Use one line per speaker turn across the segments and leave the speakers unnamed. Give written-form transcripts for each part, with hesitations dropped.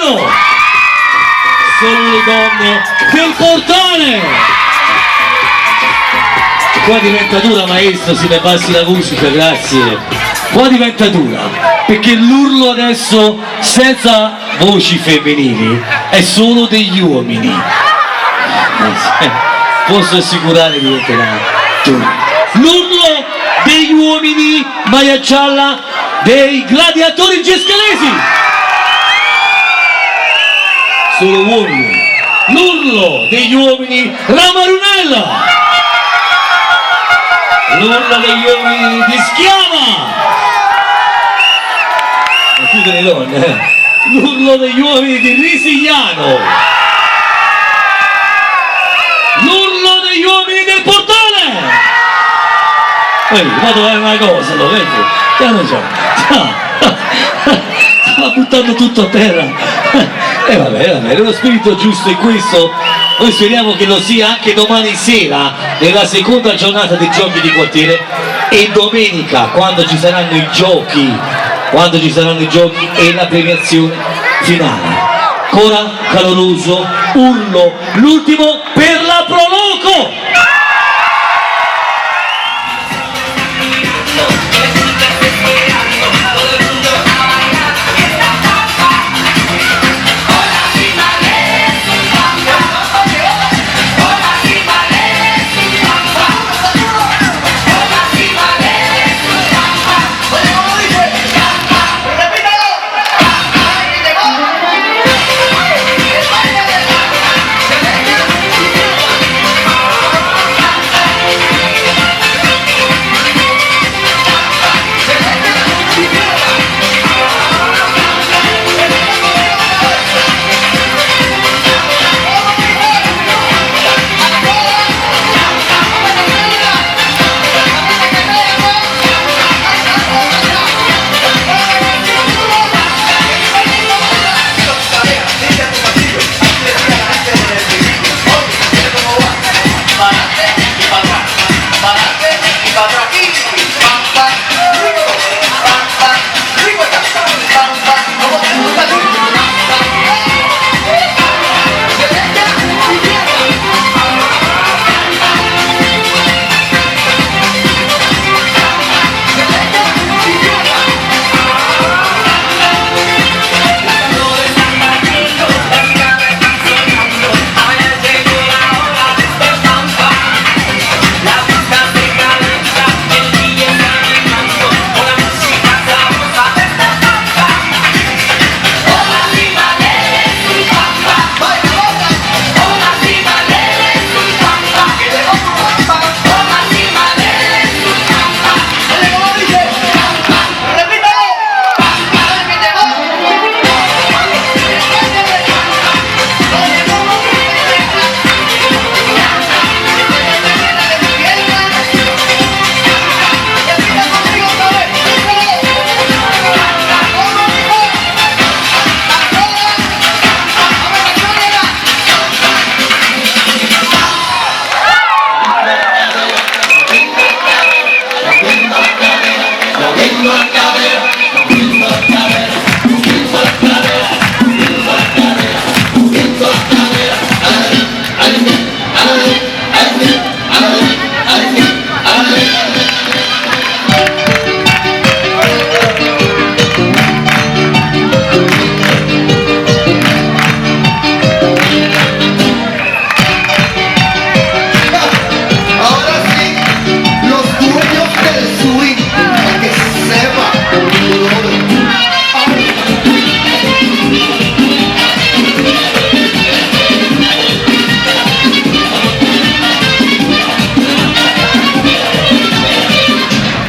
Siciliano! Sono le donne del portale! Qua diventa dura, maestro, se mi passi la musica, grazie. Qua diventa dura, perché l'urlo adesso senza voci femminili è solo degli uomini. Posso assicurare diventerà dura. L'urlo degli uomini maglia gialla dei gladiatori gescalesi. Solo uomini. L'urlo degli uomini Ramarunella. L'urlo degli uomini di Schiava. E tutte le donne. L'urlo degli uomini di Risigliano. L'urlo degli uomini del portale. Vado a fare una cosa, lo vedi? Piano piano. Stava buttando tutto a terra. E vabbè, lo spirito giusto è questo. Noi speriamo che lo sia anche domani sera, nella seconda giornata dei giochi di quartiere, e domenica, quando ci saranno i giochi, e la premiazione finale. Ancora caloroso urlo, l'ultimo per la Proloco!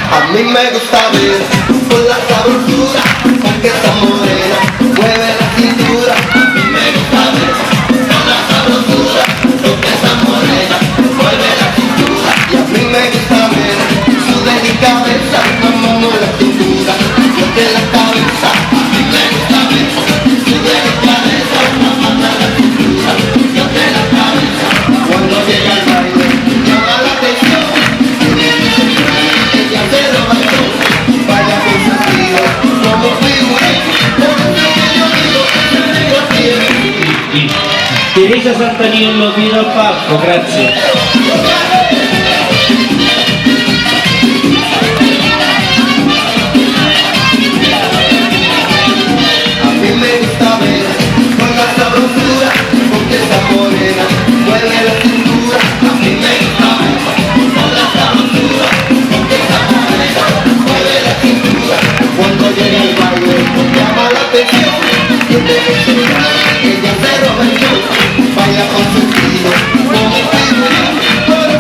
A mí me gusta ver con la sabrosura, porque esta morena mueve la cintura. A mí me gusta ver con la sabrosura, porque esta morena mueve la cintura. Y a mí me gusta ver su delicadeza, mamando la cintura, porque la cabeza. A mí me gusta ver su delicadeza, mamando la cintura, porque la cabeza. Cuando llega el baile, llama la atención. Ella se lo bailó, vaya con su estilo, como figuré.
Beatrice Santaniello, vino al palco, grazie.
A mí me gusta ver con la sabrosura, porque esa morena mueve la cintura. A mí me gusta ver con la sabrosura, porque esa morena mueve la cintura. Cuando llega el baile llama la atención, y te dice ella se roba el show, baila con su estilo como un pirulín, pero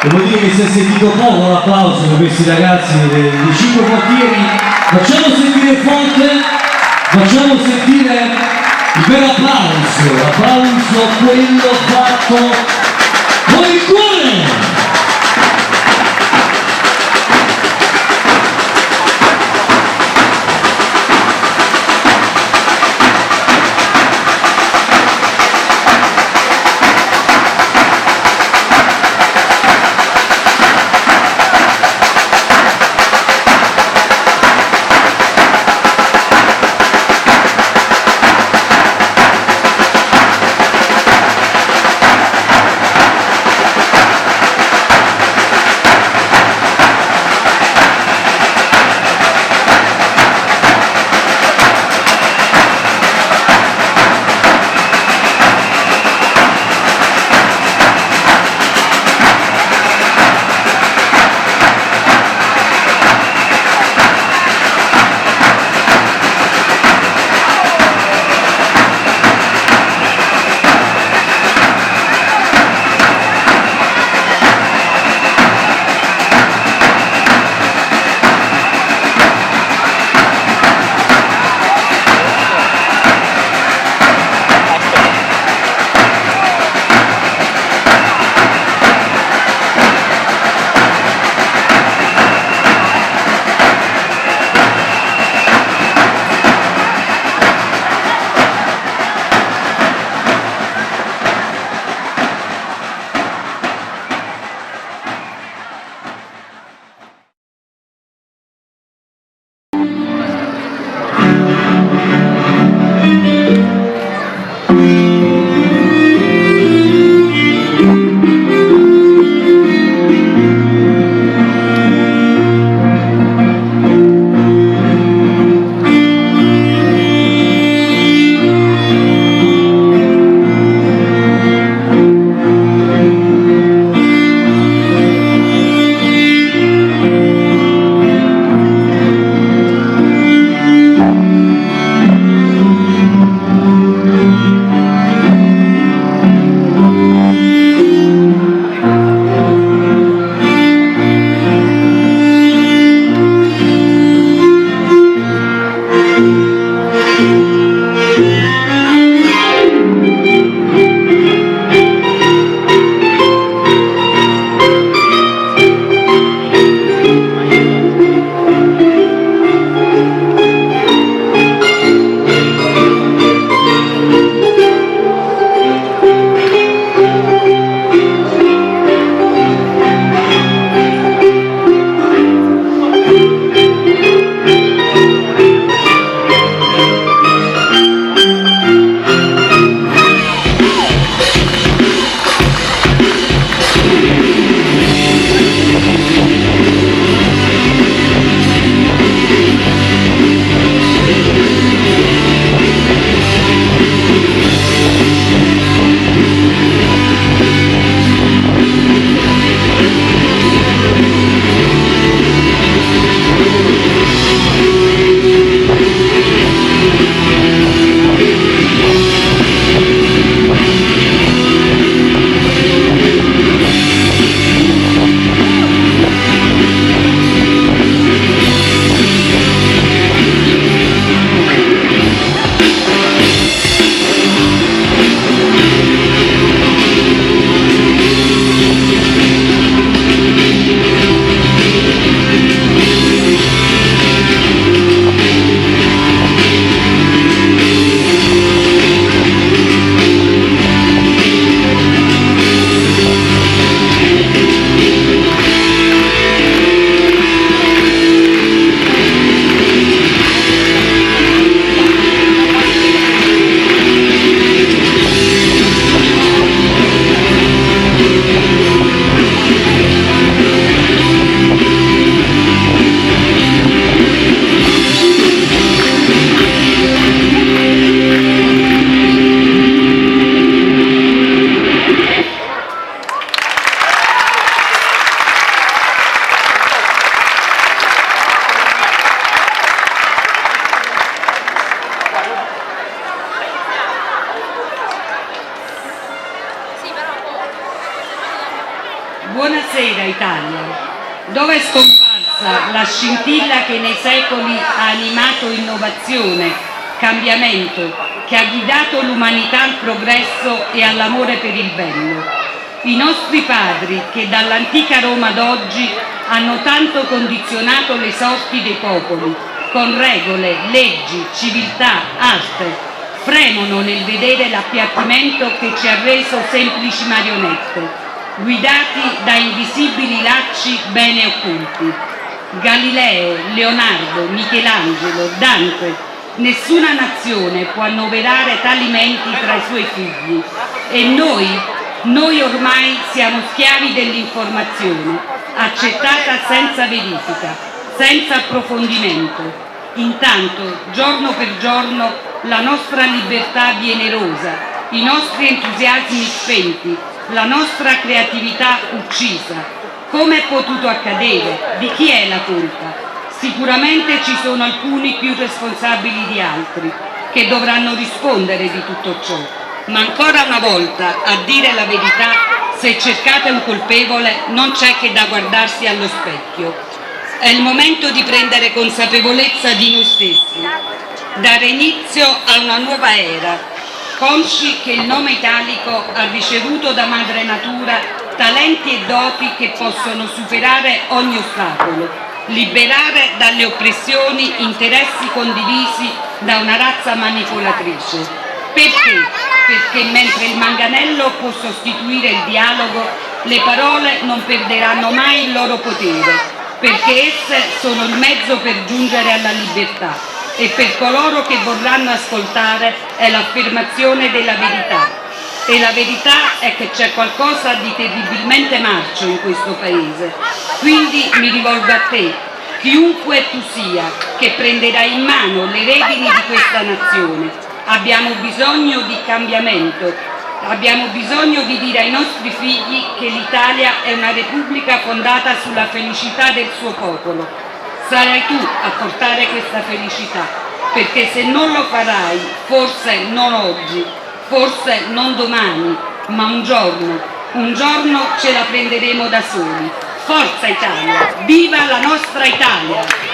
Devo dire che si è sentito poco l'applauso per questi ragazzi dei 5 quartieri. Facciamo sentire forte, facciamo sentire il vero applauso, l'applauso quello fatto con il cuore.
Buonasera Italia. Dove è scomparsa la scintilla che nei secoli ha animato innovazione, cambiamento, che ha guidato l'umanità al progresso e all'amore per il bello? I nostri padri, che dall'antica Roma ad oggi hanno tanto condizionato le sorti dei popoli, con regole, leggi, civiltà, arte, fremono nel vedere l'appiattimento che ci ha reso semplici marionette, guidati da invisibili lacci bene occulti. Galileo, Leonardo, Michelangelo, Dante, nessuna nazione può annoverare tali menti tra i suoi figli. E noi ormai siamo schiavi dell'informazione, accettata senza verifica, senza approfondimento. Intanto, giorno per giorno, la nostra libertà viene erosa, i nostri entusiasmi spenti, la nostra creatività uccisa. Come è potuto accadere? Di chi è la colpa? Sicuramente ci sono alcuni più responsabili di altri, che dovranno rispondere di tutto ciò. Ma ancora una volta, a dire la verità, se cercate un colpevole non c'è che da guardarsi allo specchio. È il momento di prendere consapevolezza di noi stessi, dare inizio a una nuova era, consci che il nome italico ha ricevuto da madre natura talenti e doti che possono superare ogni ostacolo, liberare dalle oppressioni interessi condivisi da una razza manipolatrice. Perché? Perché mentre il manganello può sostituire il dialogo, le parole non perderanno mai il loro potere, perché esse sono il mezzo per giungere alla libertà e per coloro che vorranno ascoltare è l'affermazione della verità. E la verità è che c'è qualcosa di terribilmente marcio in questo paese. Quindi mi rivolgo a te, chiunque tu sia, che prenderai in mano le redini di questa nazione. Abbiamo bisogno di cambiamento, abbiamo bisogno di dire ai nostri figli che l'Italia è una repubblica fondata sulla felicità del suo popolo. Sarai tu a portare questa felicità, perché se non lo farai, forse non oggi, forse non domani, ma un giorno ce la prenderemo da soli. Forza Italia! Viva la nostra Italia!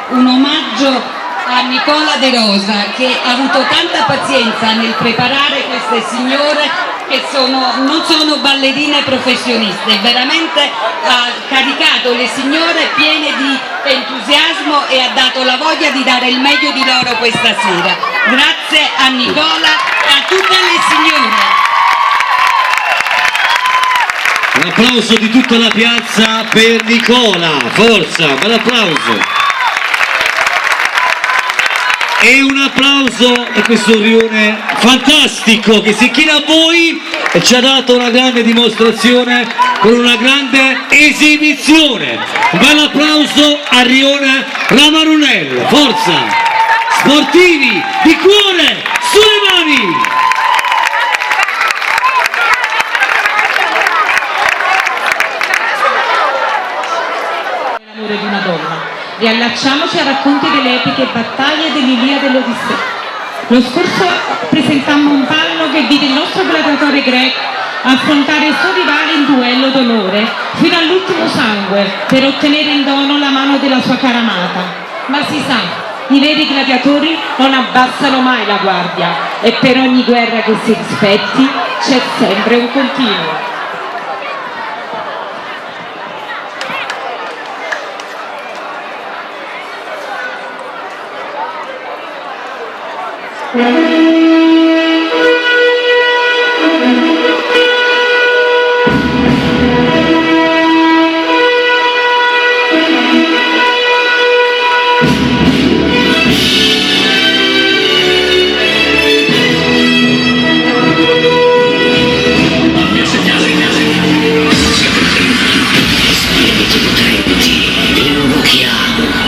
un omaggio a Nicola De Rosa, che ha avuto tanta pazienza nel preparare queste signore che non sono ballerine professioniste, veramente ha caricato le signore piene di entusiasmo e ha dato la voglia di dare il meglio di loro questa sera. Grazie a Nicola e a tutte le signore.
Un applauso di tutta la piazza per Nicola, forza, un bel applauso. E un applauso a questo rione fantastico che si china a voi e ci ha dato una grande dimostrazione con una grande esibizione. Un bel applauso a Rione Ramarunel, forza! Sportivi di cuore, sulle mani!
L'amore di una donna. Riallacciamoci a racconti delle epiche battaglie dell'Ilia dell'Odissea. Lo scorso presentammo un ballo che vide il nostro gladiatore greco affrontare il suo rivale in duello d'onore fino all'ultimo sangue per ottenere in dono la mano della sua cara amata. Ma si sa, i veri gladiatori non abbassano mai la guardia e per ogni guerra che si rispetti c'è sempre un continuo.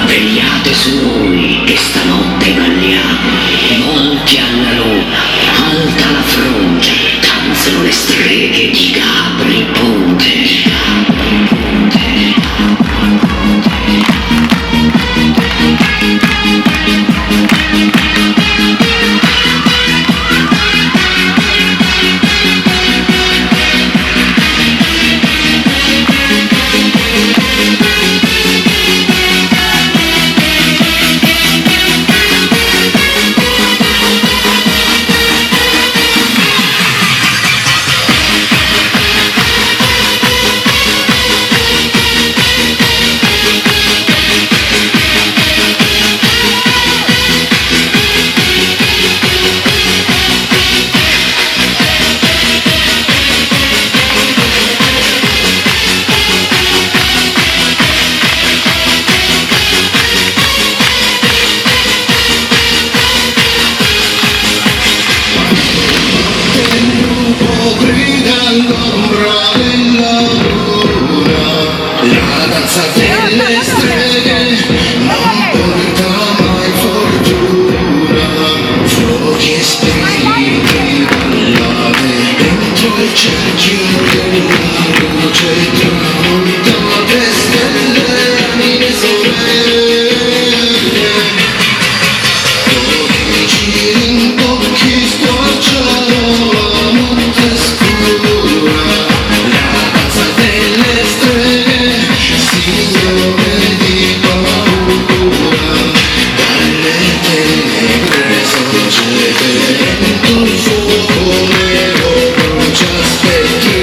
Vegliate su noi che stanotte balliamo, molti alla luna, alta la fronte, danzano le streghe di Gabri Ponte.
Ci aspetto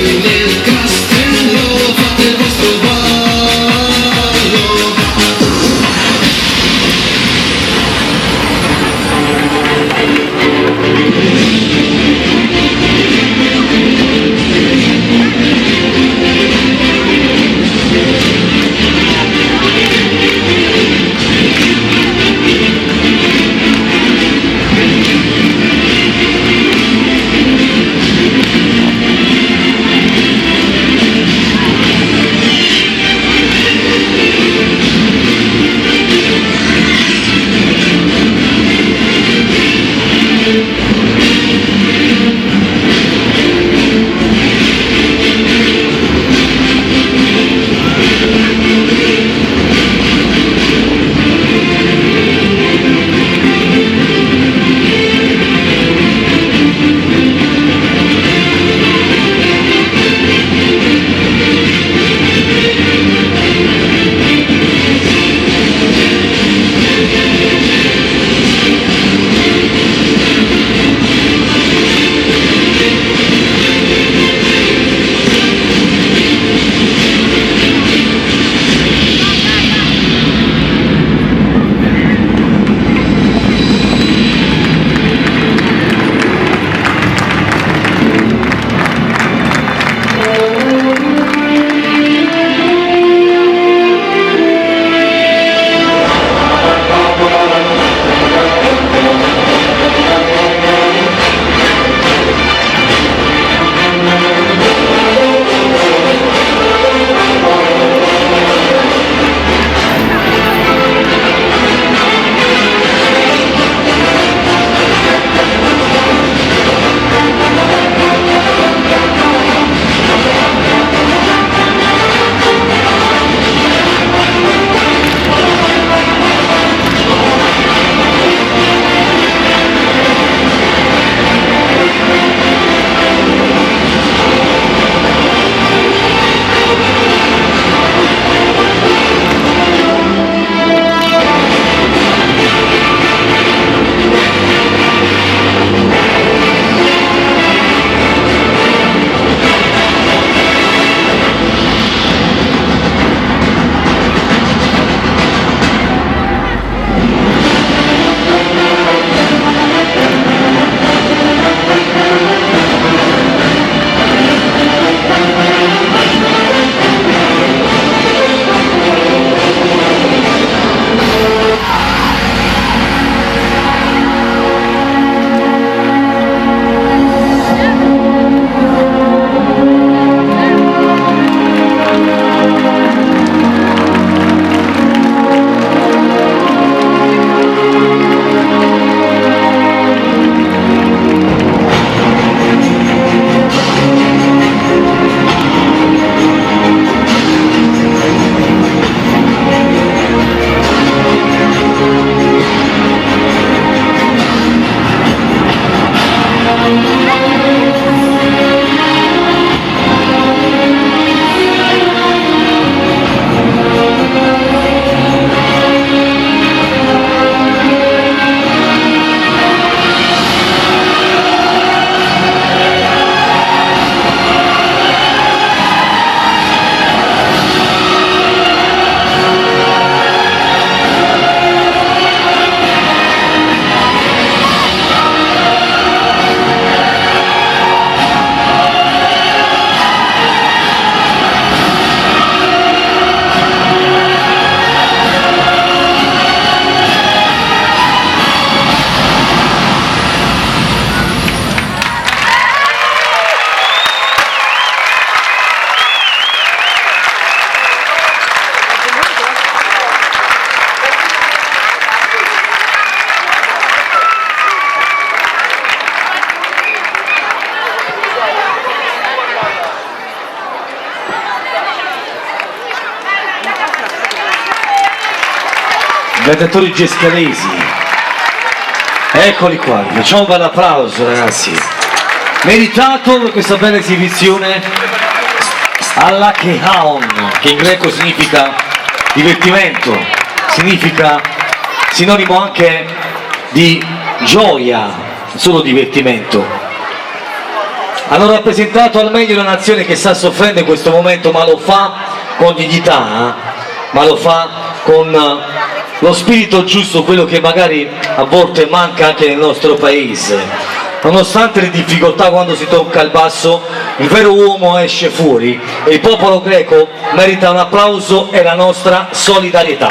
gladiatori gescaresi. Eccoli qua, facciamo un bel applauso ragazzi. Meritato per questa bella esibizione alla Kehaon, che in greco significa divertimento, significa sinonimo anche di gioia, non solo divertimento. Hanno rappresentato al meglio una nazione che sta soffrendo in questo momento, ma lo fa con dignità, ma lo fa con lo spirito giusto, quello che magari a volte manca anche nel nostro paese. Nonostante le difficoltà, quando si tocca il basso, il vero uomo esce fuori e il popolo greco merita un applauso e la nostra solidarietà.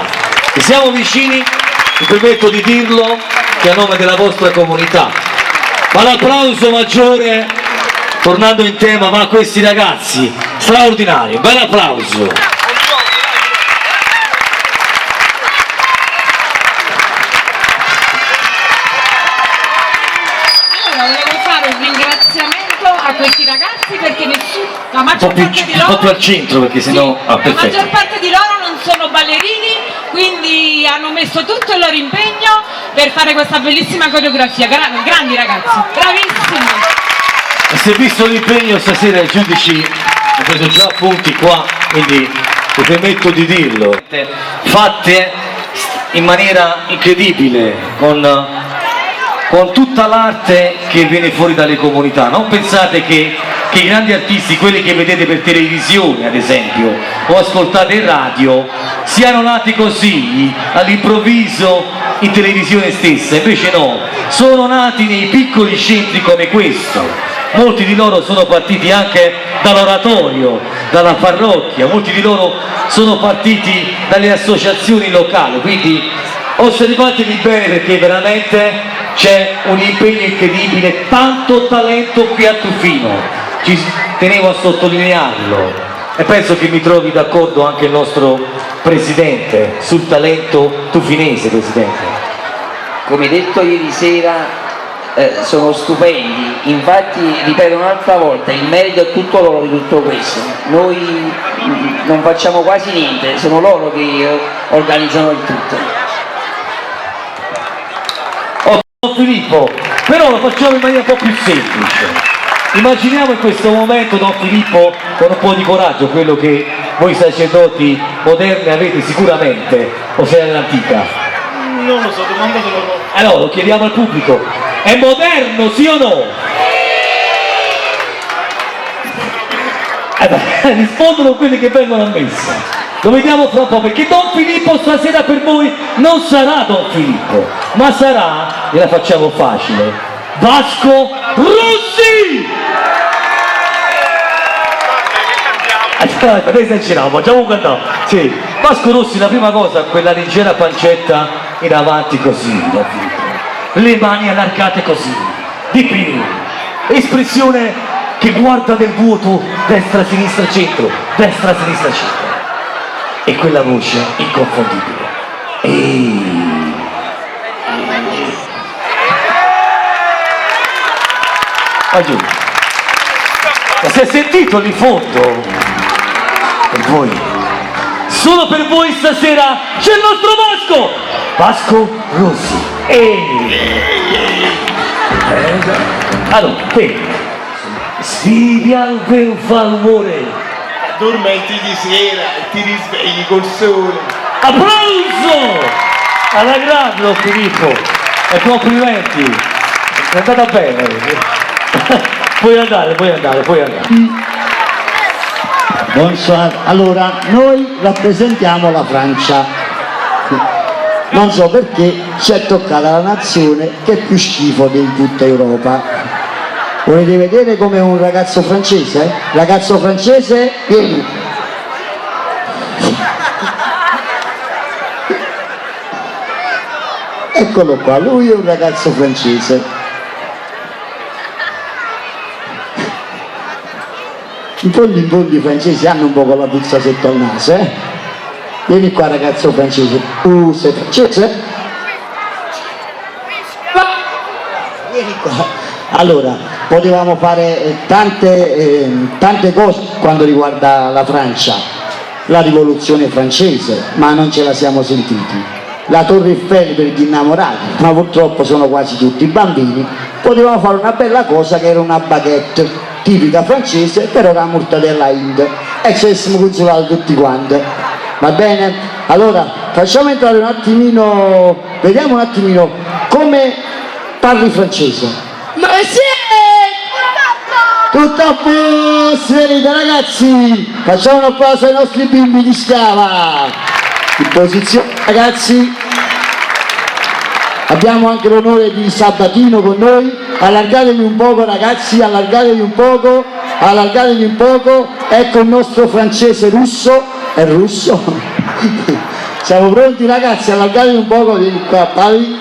Vi siamo vicini, mi permetto di dirlo, che a nome della vostra comunità. Ma l'applauso maggiore, tornando in tema, va a questi ragazzi straordinari. Un bel applauso.
A questi ragazzi, perché la maggior parte di loro,
un po' più al centro, perché sennò
la maggior parte di loro non sono ballerini, quindi hanno messo tutto il loro impegno per fare questa bellissima coreografia. Grandi ragazzi, bravissimi.
E si è visto l'impegno stasera, i giudici hanno preso già appunti qua, quindi mi permetto di dirlo, fatte in maniera incredibile, con tutta l'arte che viene fuori dalle comunità. Non pensate che i grandi artisti, quelli che vedete per televisione ad esempio, o ascoltate in radio, siano nati così, all'improvviso, in televisione stessa. Invece no, sono nati nei piccoli centri come questo. Molti di loro sono partiti anche dall'oratorio, dalla parrocchia, molti di loro sono partiti dalle associazioni locali, quindi osservatevi bene, perché veramente c'è un impegno incredibile, tanto talento qui a Tufino, ci tenevo a sottolinearlo e penso che mi trovi d'accordo anche il nostro Presidente sul talento tufinese. Presidente,
come detto ieri sera, sono stupendi, infatti ripeto un'altra volta, il merito è tutto loro di tutto questo, noi non facciamo quasi niente, sono loro che organizzano il tutto.
Filippo, però lo facciamo in maniera un po' più semplice. Immaginiamo in questo momento Don Filippo con un po' di coraggio, quello che voi sacerdoti moderni avete sicuramente, o se è nell'antica?
Non lo so, domandatelo loro.
Allora lo chiediamo al pubblico, è moderno sì o no? Rispondono quelli che vengono a messa. Lo vediamo fra un po', perché Don Filippo stasera per voi non sarà Don Filippo, ma sarà, gliela facciamo facile, Vasco Rossi! Noi esageriamo, facciamo un cantato. Sì, Vasco Rossi, la prima cosa, quella leggera pancetta in avanti così, Don Filippo. Le mani allargate così, di più, espressione che guarda nel vuoto, destra, sinistra, centro, destra, sinistra, centro. E quella voce inconfondibile. Va giù. Ma si è sentito lì in fondo? Per voi. Solo per voi stasera c'è il nostro Vasco Rossi. Allora, qui. Sfidi al vero valore.
Dormenti di sera e ti risvegli col sole.
Applauso alla grande Don Filippo e complimenti, è andata bene. Puoi andare.
Bonsoir. Allora, noi rappresentiamo la Francia, non so perché ci è toccata la nazione che è più schifo di tutta Europa. Volete vedere come un ragazzo francese? Ragazzo francese, vieni. Eccolo qua, lui è un ragazzo francese. In fondo i francesi hanno un po' con la puzza sotto al naso, eh? Vieni qua ragazzo francese. Sei francese? Vieni qua. Allora, potevamo fare tante cose quando riguarda la Francia, la rivoluzione francese, ma non ce la siamo sentiti. la Torre Eiffel per gli innamorati, ma purtroppo sono quasi tutti bambini. Potevamo fare una bella cosa che era una baguette tipica francese, però la mortadella Inde, e ci siamo consolati tutti quanti. Va bene? Allora facciamo entrare un attimino, vediamo un attimino come parli francese.
Ma
Tutto a posto, venite ragazzi, facciamo un applauso ai nostri bimbi di Scava. In posizione ragazzi, abbiamo anche l'onore di Sabatino con noi, allargatevi un poco ragazzi, allargatevi un poco, allargatevi un poco, ecco il nostro francese russo, è russo? Siamo pronti ragazzi, allargatevi un poco, vieni qua,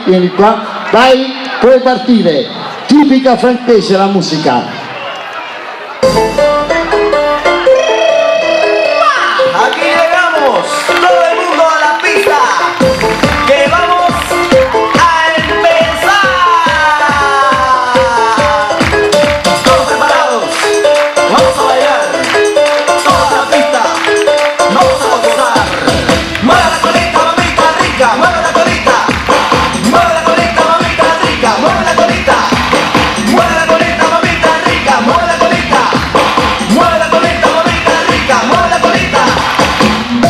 vieni qua, vai, puoi partire, tipica francese la musica.
Aquí llegamos, todo el mundo a la pista, que vamos a empezar. Todos preparados, vamos a bailar, toda la pista, vamos a gozar. Mueve la colita, mamita rica, mueve la colita, mueve la colita, mamita rica, mueve la colita, mueve la colita, mamita rica, mueve la colita, mueve la colita, mamita rica, mueve la colita.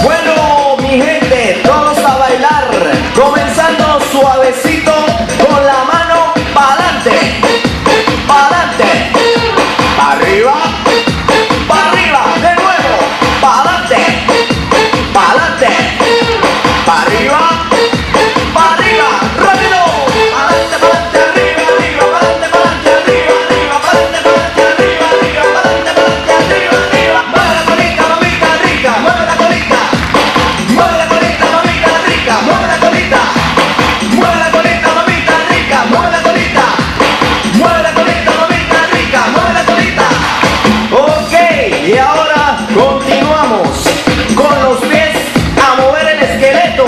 Bueno, mi gente, todos a bailar, comenzando suavecito con la mano pa'lante, pa'lante, arriba, arriba, de nuevo, pa'lante, pa'lante, arriba, arriba, rápido, pa'lante, pa'lante, arriba, arriba, pa'lante, pa'lante, arriba, arriba, pa'lante, pa'lante, arriba, arriba, pa'lante, pa'lante, arriba, arriba. Mueve la colita, mamita rica, mueve la colita, mueve la colita, mamita rica, mueve la colita, mueve la colita, mamita rica, mueve la colita, mueve la colita, mamita rica, mueve la colita. Ok, y ahora continuamos con los pies a mover el esqueleto.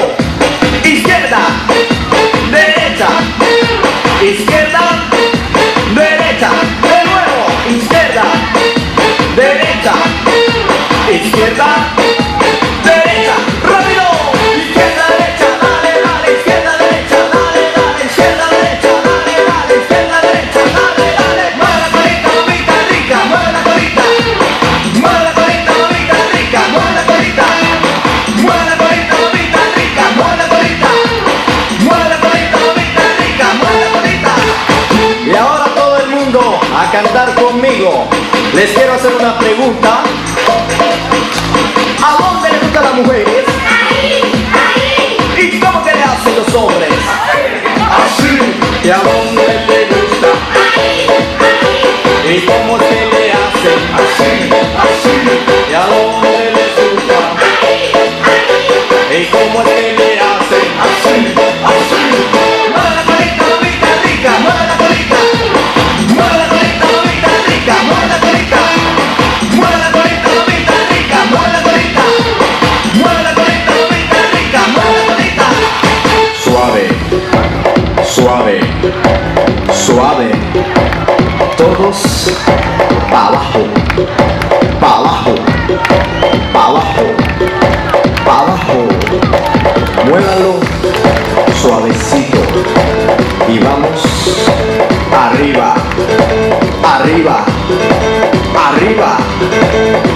Izquierda, derecha, izquierda, derecha, de nuevo, izquierda, derecha, izquierda, derecha, rápido, izquierda, derecha, dale, dale, izquierda, derecha, dale, dale, izquierda, derecha, dale, dale, izquierda, derecha, dale, dale. Mueve la colita, mamita rica, mueve la colita, mueve la colita, mamita rica, mueve la colita, mueve la colita, mamita rica, mueve la colita, mueve la colita, mamita rica, mueve la colita. Y ahora todo el mundo a cantar conmigo. Les quiero hacer una pregunta. ¿A dónde le gustan las mujeres? ¿Y cómo que le hacen los hombres? Así. ¿Y a dónde le gusta? ¿Y cómo se le hace? Así, así. ¿Y a dónde les gusta? ¿Y cómo es que le hacen? Así, así. Mueve la colita, mamita rica, mueve la colita, mueve la colita, mamita rica, mueve la colita, mueve la colita, mamita rica, mueve la colita, mueve la colita, mamita rica, mueve la colita. Suave, suave, suave, todos pa' abajo, pa' abajo, pa' abajo, pa' abajo, muévalo suavecito y vamos arriba, arriba, arriba,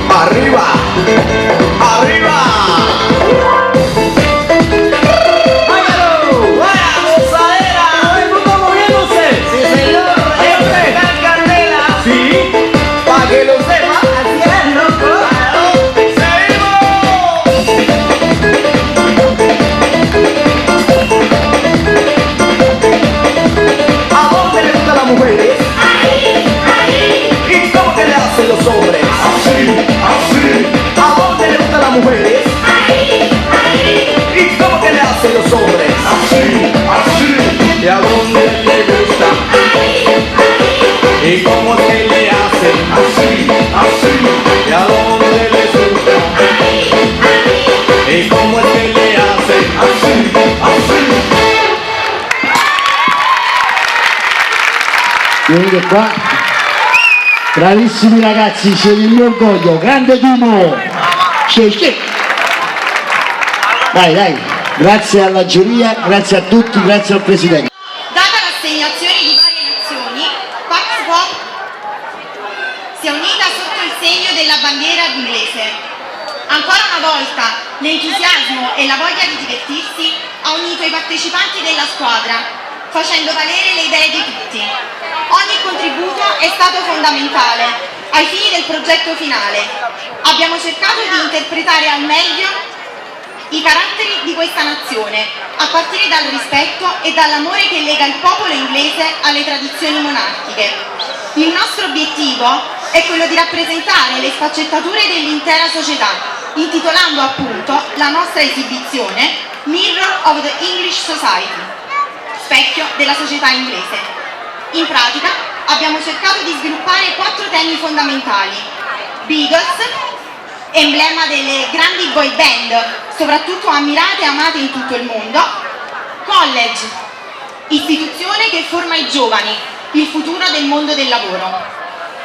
arriba, arriba. ¡Váyalo! ¡Vaya gozadera! ¡Todo el mundo moviéndose! ¡Sí, señor! ¡Esta es la candela! ¡Sí! ¡Para que lo sepa! ¡Así es, loco! ¿A dónde le gustan las mujeres? ¿Y cómo que le hacen los hombres? Así, así. ¿A dónde le gustan las mujeres? ¿Y cómo que le hacen los hombres? Así, así. ¿Y a dónde le gusta? ¿Y cómo es que le hacen? Así, así. ¿Y a dónde les gusta? ¿Y cómo es que le hacen? Así, así.
Venite qua, bravissimi ragazzi, siete il mio orgoglio, grande Timo, dai, Grazie alla giuria, grazie a tutti, grazie al Presidente.
Data l'assegnazione di varie nazioni, Pax Pop si è unita sotto il segno della bandiera inglese. Ancora una volta l'entusiasmo e la voglia di divertirsi ha unito i partecipanti della squadra, facendo valere le idee di tutti. Ogni contributo è stato fondamentale ai fini del progetto finale. Abbiamo cercato di interpretare al meglio i caratteri di questa nazione, a partire dal rispetto e dall'amore che lega il popolo inglese alle tradizioni monarchiche. Il nostro obiettivo è quello di rappresentare le sfaccettature dell'intera società, intitolando appunto la nostra esibizione Mirror of the English Society, specchio della società inglese. In pratica abbiamo cercato di sviluppare 4 temi fondamentali: Beatles, emblema delle grandi boy band, soprattutto ammirate e amate in tutto il mondo; College, istituzione che forma i giovani, il futuro del mondo del lavoro;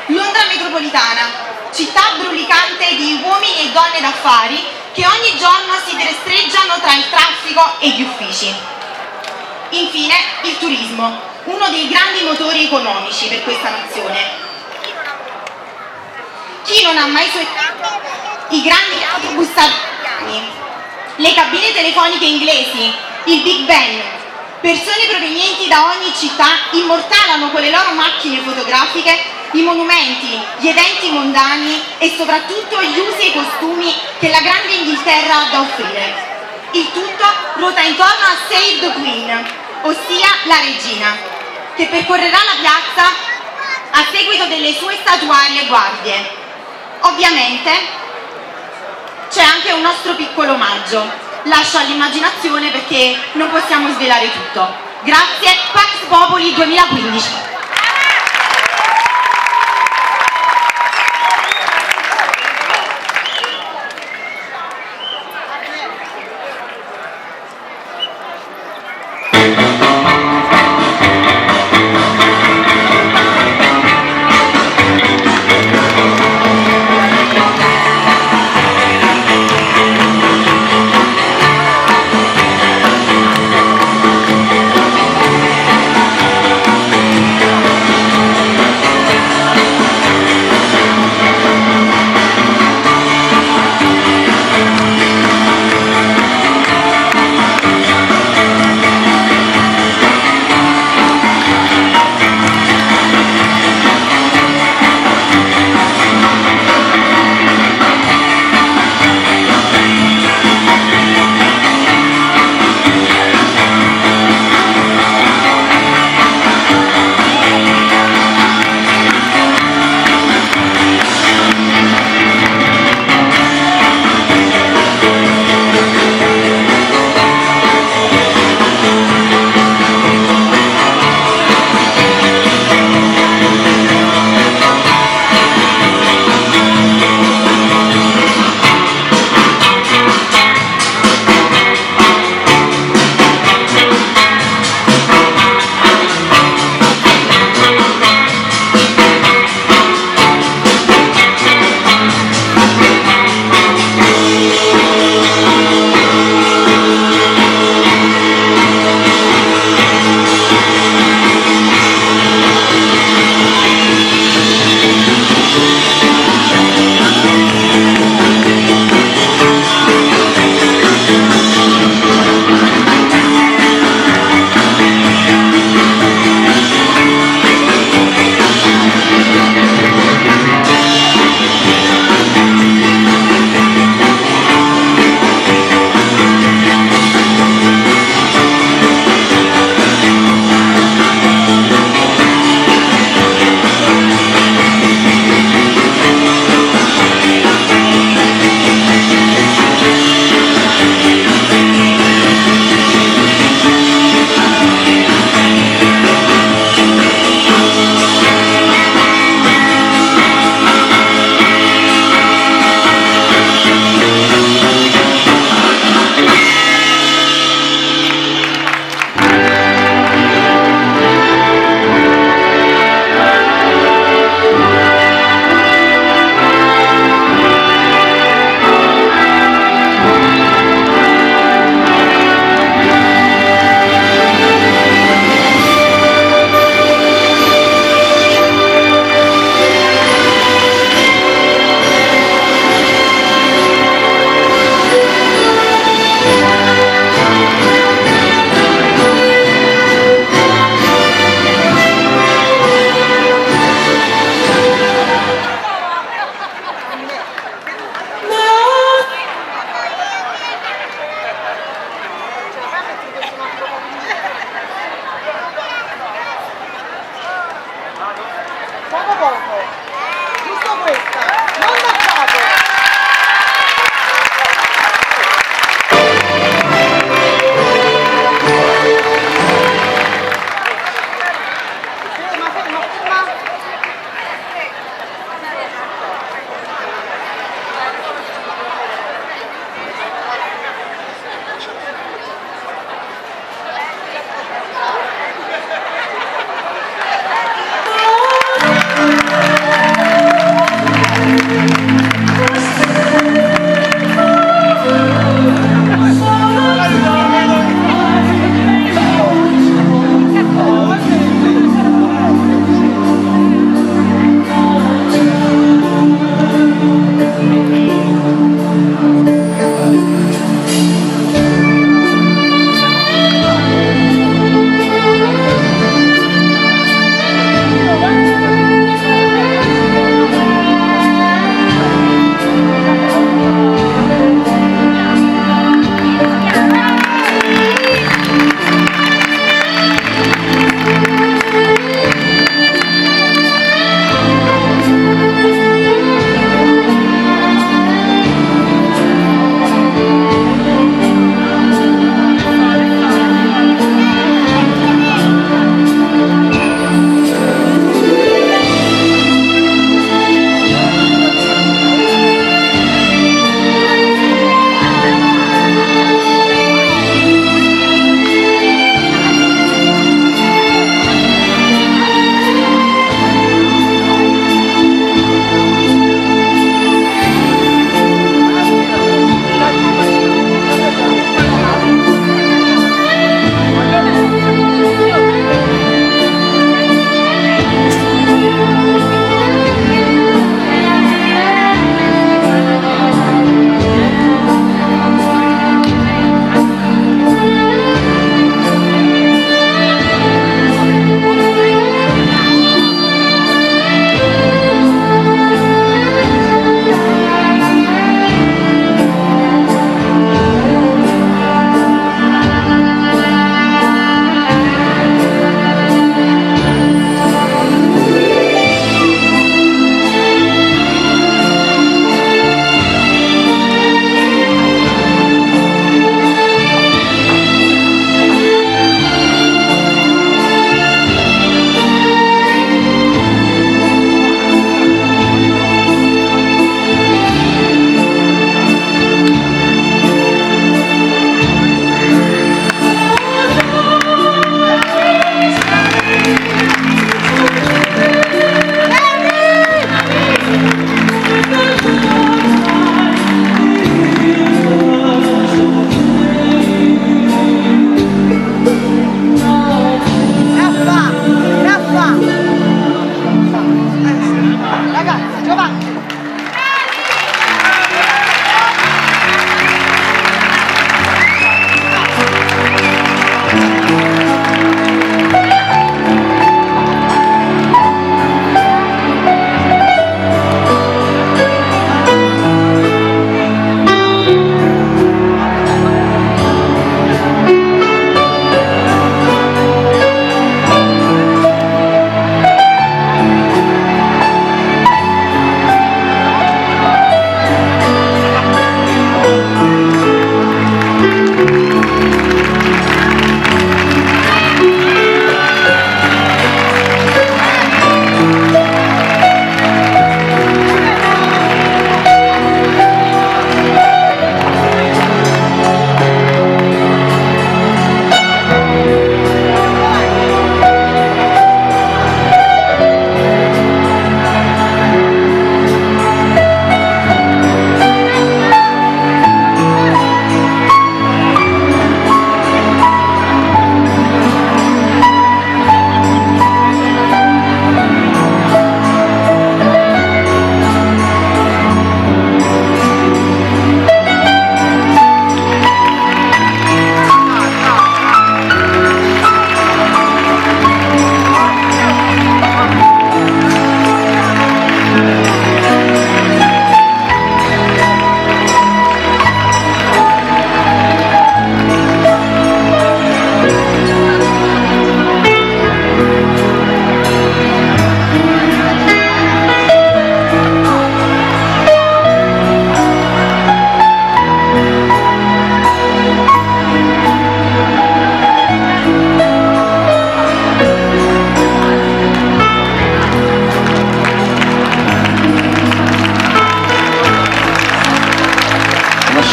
Londra metropolitana, città brulicante di uomini e donne d'affari che ogni giorno si destreggiano tra il traffico e gli uffici. Infine, il turismo, uno dei grandi motori economici per questa nazione. Chi non ha mai sognato i grandi autobus italiani, le cabine telefoniche inglesi, il Big Ben? Persone provenienti da ogni città immortalano con le loro macchine fotografiche i monumenti, gli eventi mondani e soprattutto gli usi e i costumi che la grande Inghilterra ha da offrire. Il tutto ruota intorno a Save the Queen, ossia la regina, che percorrerà la piazza a seguito delle sue statuarie guardie. Ovviamente c'è anche un nostro piccolo omaggio, lascio all'immaginazione perché non possiamo svelare tutto. Grazie, Pax Populi 2015.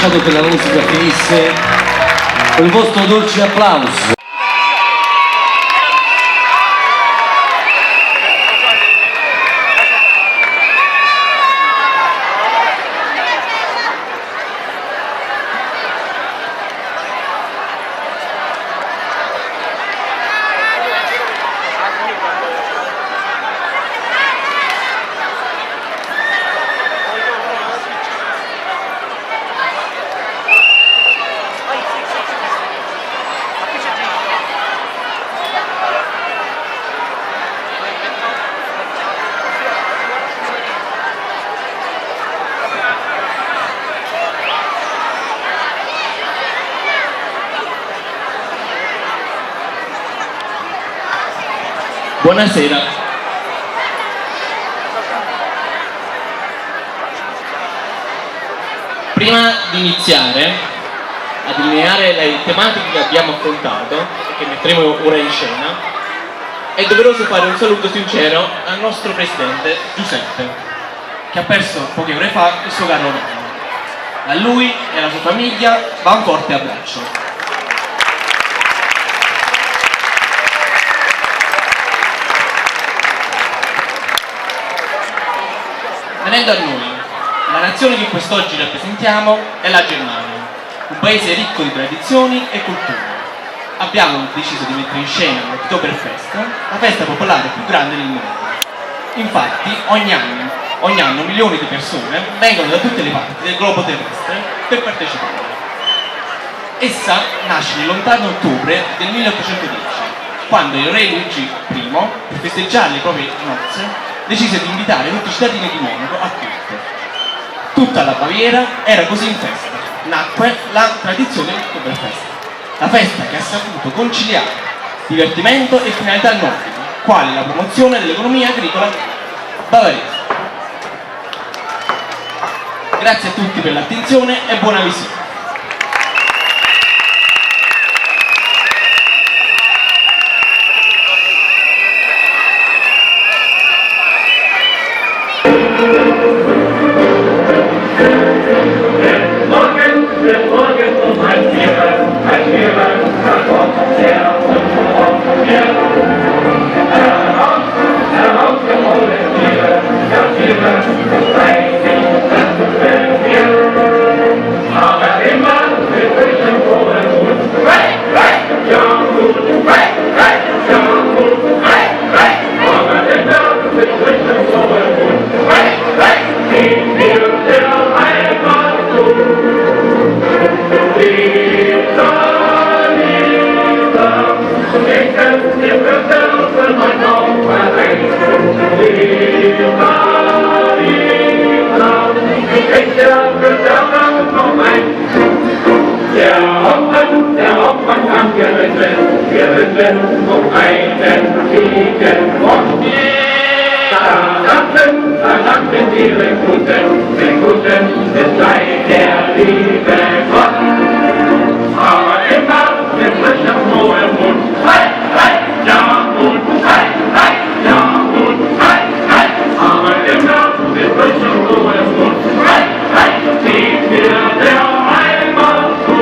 lasciato che la musica finisse con il vostro dolce applauso.
Buonasera. Prima di iniziare a delineare le tematiche che abbiamo affrontato e che metteremo ora in scena, è doveroso fare un saluto sincero al nostro presidente Giuseppe, che ha perso poche ore fa il suo caro nonno. A lui e alla sua famiglia va un forte abbraccio. Venendo a noi, la nazione che quest'oggi rappresentiamo è la Germania, un paese ricco di tradizioni e culture. Abbiamo deciso di mettere in scena l'Oktoberfest, la festa popolare più grande del mondo. Infatti, ogni anno milioni di persone vengono da tutte le parti del globo terrestre per partecipare. Essa nasce nel lontano ottobre del 1810, quando il re Luigi I, per festeggiare le proprie nozze, decise di invitare tutti i cittadini di Monaco a Goethe. Tutta la Baviera era così in festa. Nacque la tradizione dell'Oktoberfest, la festa che ha saputo conciliare divertimento e finalità nobili, quali la promozione dell'economia agricola bavarese. Grazie a tutti per l'attenzione e buona visita.
Amen. Der Hauptmann kam geritten um einen Ziegenbock. Da sagten die Rekruten, es sei der liebe Gott. Aber immer mit frischem hohem Mund, hei, hei, ja und hei, hei, ja und hei, hei. Aber immer mit frischem hohem Mund, hei, hei, zieht mir der Heimat zu.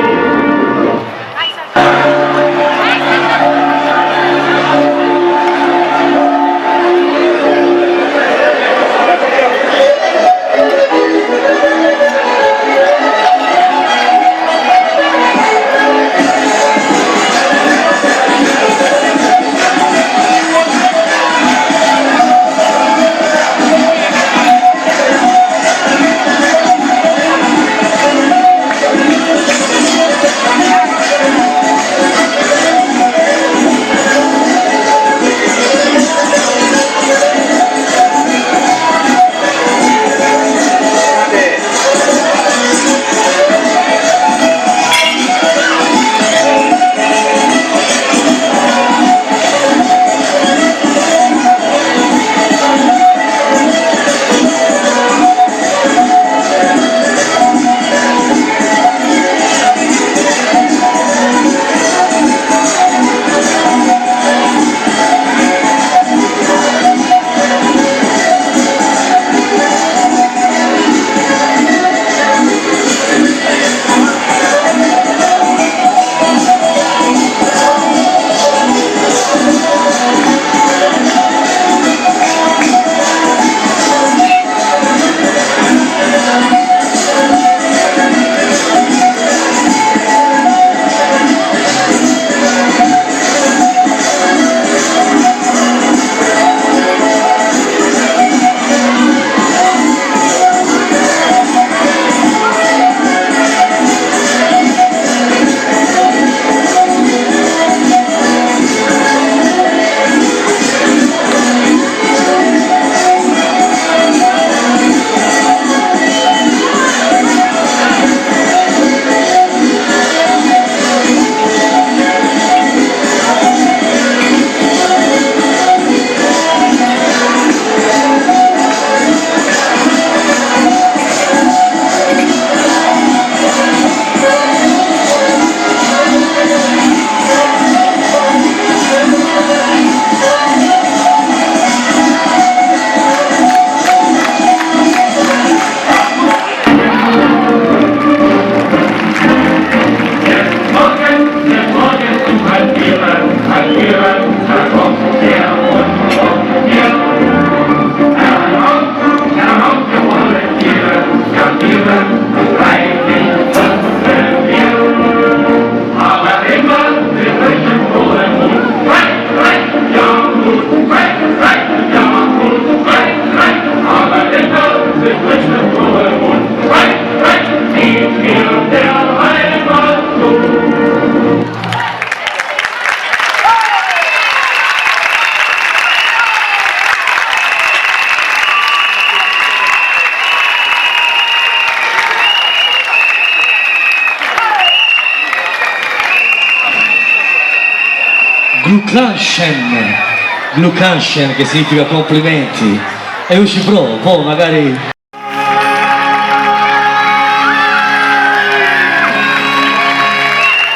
Glückwünschen, che significa complimenti. E io ci provo, poi magari...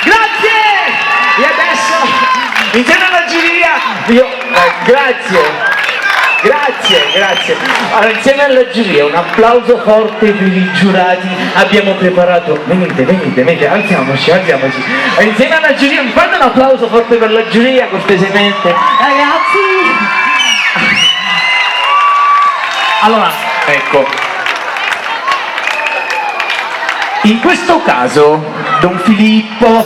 Grazie! E adesso, insieme alla giuria, grazie. Allora, insieme alla giuria, un applauso forte per i giurati. Abbiamo preparato, venite, alziamoci. Insieme alla giuria, mi fate un applauso forte per la giuria, cortesemente. Ragazzi! Allora, ecco. In questo caso, Don Filippo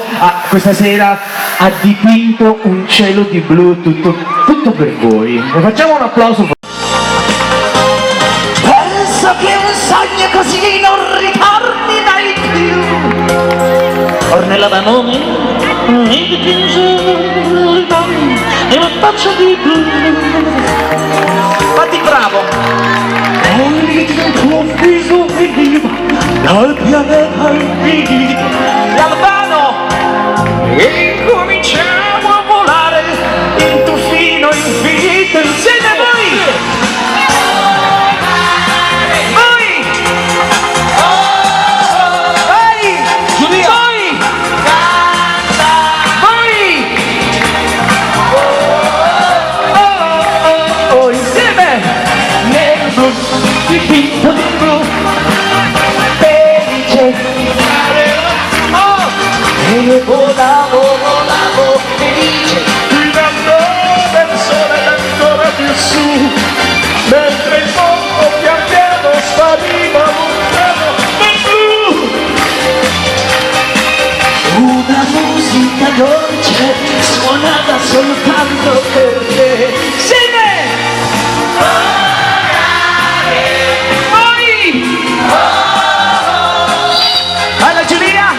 questa sera ha dipinto un cielo di blu tutto per voi. Facciamo un applauso. Penso che un sogno così non ritorni mai più. Ornella Vanoni mi dipinge e una faccia di blu. Fatti bravo. Il tuo viso veniva dal delle Alpini l'Albano e incominciamo a volare in Tufino infinito insieme a voi. Volavo felice, guidando verso l'ancora più su, mentre il mondo pian piano spariva lontano nel blu. Una musica dolce suonata soltanto per te. Insieme! Alla Giulia!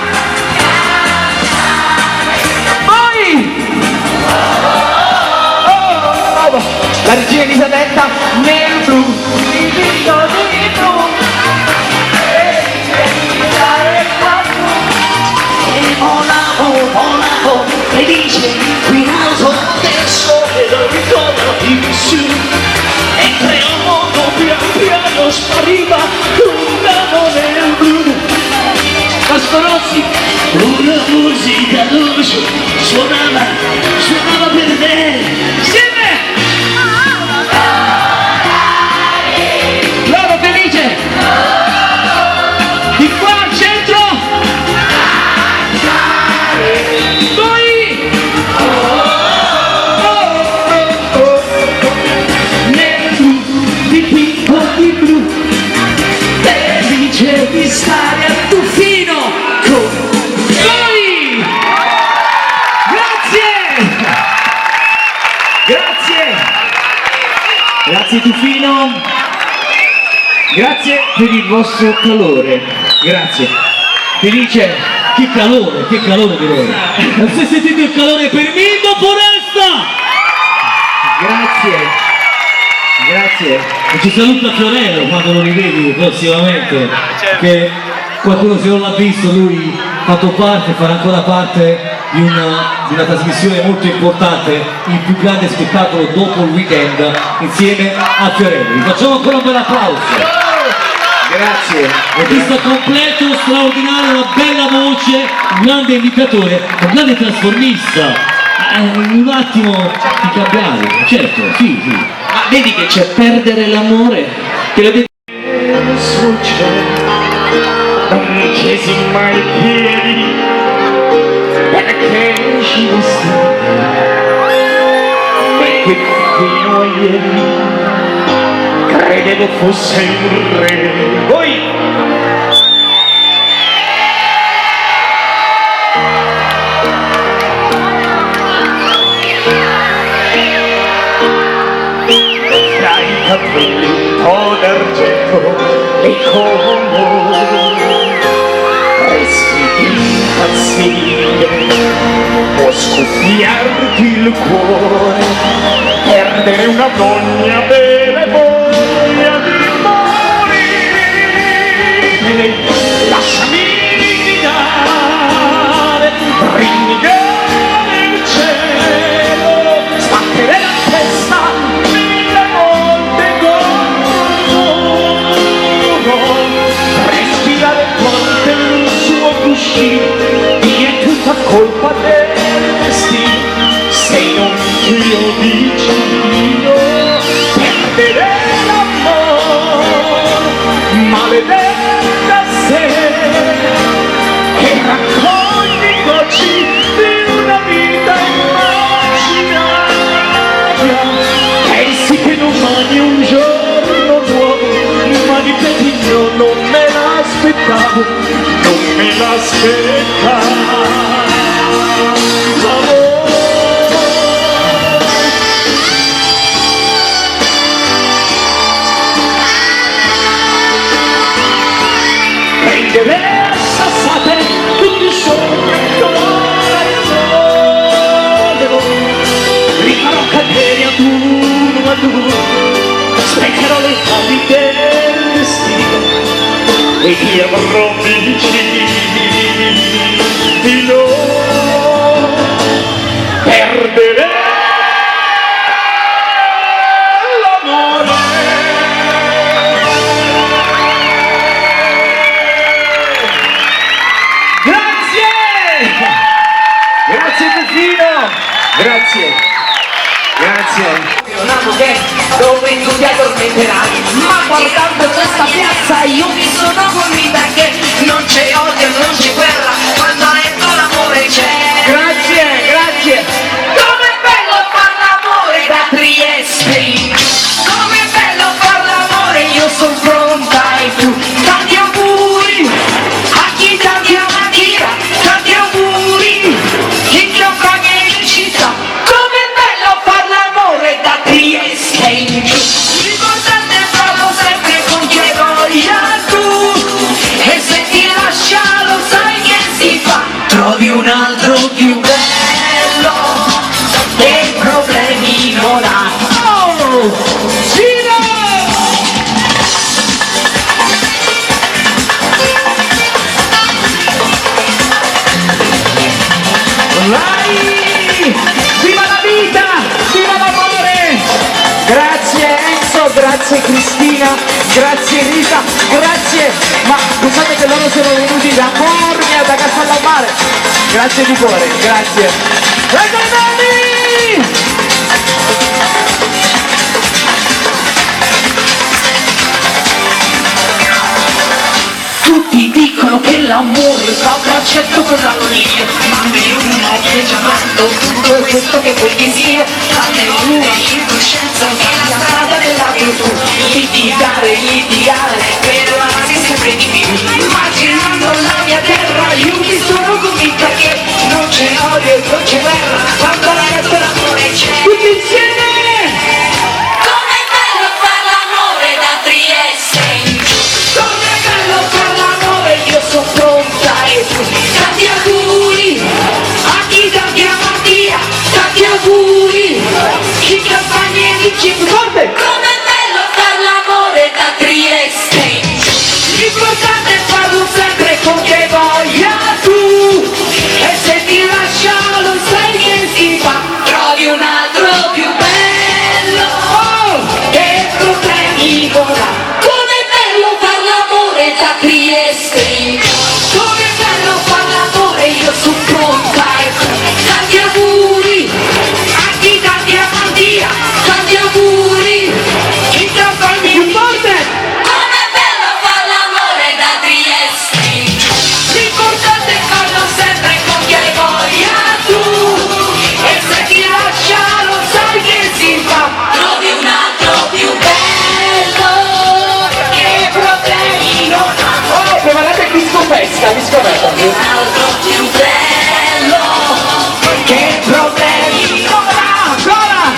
La regina Elisabetta nel blu, il vinto di blu, e volavo, felice, guidato del sole, lo ritorno di su, mentre il mondo pian piano spariva, lontano nel blu. Vasco Rossi, una musica dolce, suonava per me, insieme! Loro felice! Di qua al centro! Voi! Nel blu, di blu, felice di stare a Tufino con voi! Grazie Tufino, grazie per il vostro calore, grazie. Felice,
Che calore però! Se sentite il calore per Mildo Foresta!
grazie.
E ci saluta Fiorello quando lo rivedi prossimamente, che qualcuno se non l'ha visto, lui ha fatto parte, farà ancora parte di una trasmissione molto importante, il più grande spettacolo dopo il weekend insieme a Fiorello. Vi facciamo ancora un bel applauso.
Grazie.
Artista completo, straordinario, una bella voce, un grande imitatore, un grande trasformista. Un attimo di cambiare, certo, sì.
Ma vedi che c'è perdere l'amore? Te l'ho detto. Non chiesi mai i piedi perché ci vestì, perché fino a ieri credevo fosse un re. Voi! Tra i capelli un po' d'argento e resti impazzire, può scoppiarti il cuore, perdere una donna bene voglia di morire. Lasciami guidare, rinegare il cielo, sbattere la testa mille volte contro il muro, respirare forte il suo cuscino, di è tutta colpa del destino, se non io vicino, perdere l'amore, maledetta se, che raccogli gocci di una vita immaginaria. Pensi che domani è un giorno nuovo, ma ripeti io non me l'aspettavo, non me l'aspettavo. Diversa sapere tutti i sogni ancora in sole, rifarò cadere ad uno, speccherò le ali del destino, e siamo troppi vicini, non perdere l'amore. Grazie! Grazie Tufino! Grazie! Grazie!
Un anno che dove tu ti addormenterai, ma guardando questa piazza io mi sono convinta che non c'è odio, non c'è guerra, quando dentro l'amore c'è.
Grazie, grazie!
Com'è bello far l'amore da Trieste, com'è bello far l'amore, io sono pronta e tu. Tanti auguri a chi tanti amatira, tanti auguri chi ti accompagna in città. Com'è bello far l'amore da Trieste in giù, l'importante è farlo sempre con che voglia tu, e se ti lascia lo sai che si fa, trovi un altro più bello che problemi non ha. Oh!
Vai! Viva la vita! Viva l'amore! Grazie Enzo, grazie Cristina, grazie Rita, grazie! Ma pensate che loro sono venuti da Bormia, da Castellammare! Grazie di cuore, grazie! Prego i nomi!
Tutti dicono che l'amore fa braccetto con la famiglia, ma me uno che già fatto tutto questo che vuoi che sia, a me una incoscienza che è la strada della virtù, litigare, per amarsi sempre di più, immaginando la mia terra, io mi sono convinta che non c'è odio e non c'è guerra, quando la resta l'amore c'è.
Tutti insieme!
Com'è bello far l'amore da Trieste, com'è bello far l'amore, io sono pronta e tu. Tanti auguri a chi tanti amattia, tanti auguri chi campagna e dice forte. Com'è bello far l'amore da Trieste, l'importante è farlo sempre con che voglia tu, e se ti lascia lo sai che si fa, trovi un altro più bello che problemi non ha. Com'è bello far l'amore da Trieste, com'è bello far l'amore, io sono pronta e tu. Tanti auguri a chi tanti amantia, tanti auguri chi ti accompagna più forte. Com'è bello far l'amore da Trieste, l'importante è farlo sempre con chi hai voglia tu, e se ti lascia lo sai che si fa, trovi un altro più bello che problemi non ha.
Oh, preparate disco festa!
Un altro più bello che problemi non ha.
Ancora!